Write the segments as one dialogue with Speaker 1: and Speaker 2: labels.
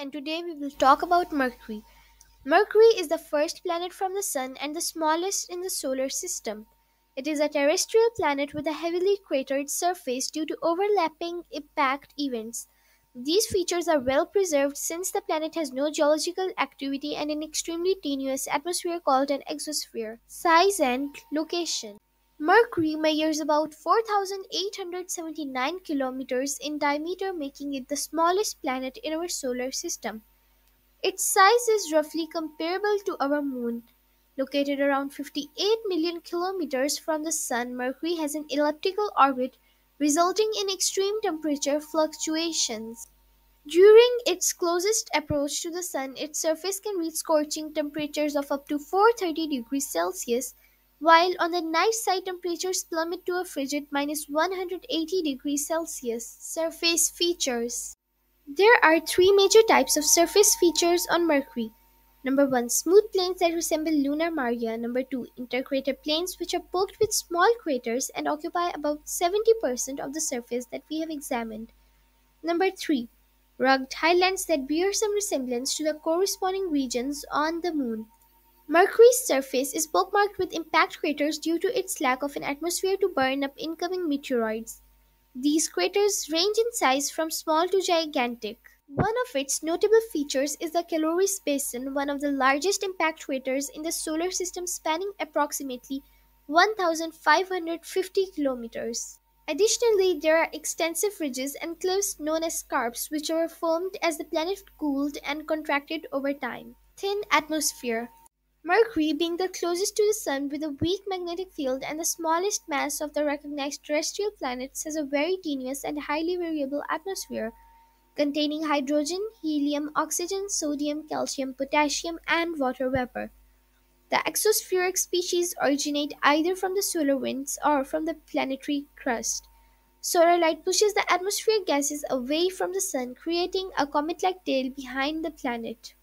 Speaker 1: and today we will talk about Mercury. Mercury is the first planet from the Sun and the smallest in the solar system. It is a terrestrial planet with a heavily cratered surface due to overlapping impact events. These features are well preserved since the planet has no geological activity and an extremely tenuous atmosphere called an exosphere. Size and location. Mercury measures about 4,879 kilometers in diameter, making it the smallest planet in our solar system. Its size is roughly comparable to our Moon. Located around 58 million kilometers from the Sun, Mercury has an elliptical orbit, resulting in extreme temperature fluctuations. During its closest approach to the Sun, its surface can reach scorching temperatures of up to 430 degrees Celsius, while on the night side temperatures plummet to a frigid minus 180 degrees Celsius. Surface features. There are three major types of surface features on Mercury. Number 1, smooth plains that resemble lunar maria. Number 2, intercrater plains which are poked with small craters and occupy about 70% of the surface that we have examined. Number 3, rugged highlands that bear some resemblance to the corresponding regions on the Moon. Mercury's surface is pockmarked with impact craters due to its lack of an atmosphere to burn up incoming meteoroids. These craters range in size from small to gigantic. One of its notable features is the Caloris Basin, one of the largest impact craters in the solar system spanning approximately 1,550 kilometers. Additionally, there are extensive ridges and cliffs known as scarps which were formed as the planet cooled and contracted over time. Thin atmosphere. Mercury, being the closest to the Sun with a weak magnetic field and the smallest mass of the recognized terrestrial planets, has a very tenuous and highly variable atmosphere containing hydrogen, helium, oxygen, sodium, calcium, potassium, and water vapor. The exospheric species originate either from the solar winds or from the planetary crust. Solar light pushes the atmospheric gases away from the Sun, creating a comet-like tail behind the planet.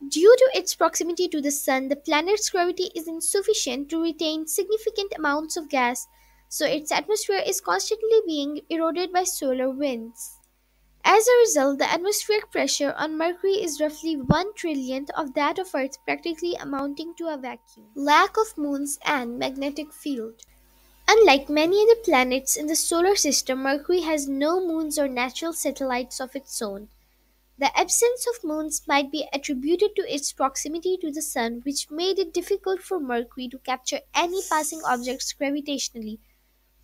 Speaker 1: Due to its proximity to the Sun, the planet's gravity is insufficient to retain significant amounts of gas, so its atmosphere is constantly being eroded by solar winds. As a result, the atmospheric pressure on Mercury is roughly 1 trillionth of that of Earth, practically amounting to a vacuum. Lack of moons and magnetic field. Unlike many other planets in the solar system, Mercury has no moons or natural satellites of its own. The absence of moons might be attributed to its proximity to the Sun, which made it difficult for Mercury to capture any passing objects gravitationally.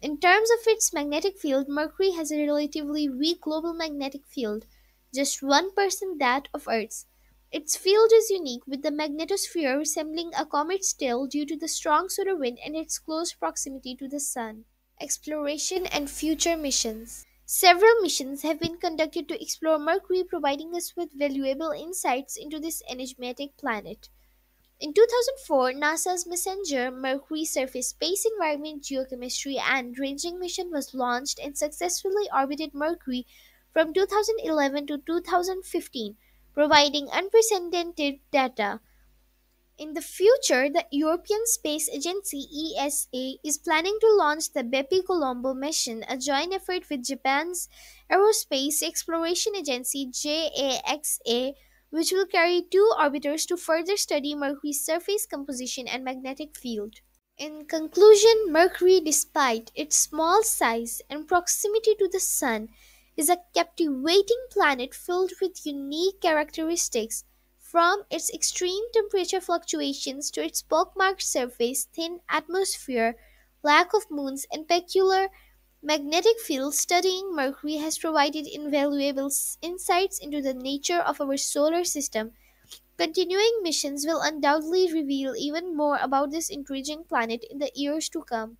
Speaker 1: In terms of its magnetic field, Mercury has a relatively weak global magnetic field, just 1% that of Earth's. Its field is unique, with the magnetosphere resembling a comet's tail due to the strong solar wind and its close proximity to the Sun. Exploration and future missions. Several missions have been conducted to explore Mercury, providing us with valuable insights into this enigmatic planet. In 2004, NASA's MESSENGER Mercury Surface Space Environment Geochemistry and Ranging mission was launched and successfully orbited Mercury from 2011 to 2015, providing unprecedented data. In the future, the European Space Agency (ESA) is planning to launch the Bepi-Colombo mission, a joint effort with Japan's Aerospace Exploration Agency (JAXA), which will carry two orbiters to further study Mercury's surface composition and magnetic field. In conclusion, Mercury, despite its small size and proximity to the Sun, is a captivating planet filled with unique characteristics. From its extreme temperature fluctuations to its pockmarked surface, thin atmosphere, lack of moons, and peculiar magnetic field, studying Mercury has provided invaluable insights into the nature of our solar system. Continuing missions will undoubtedly reveal even more about this intriguing planet in the years to come.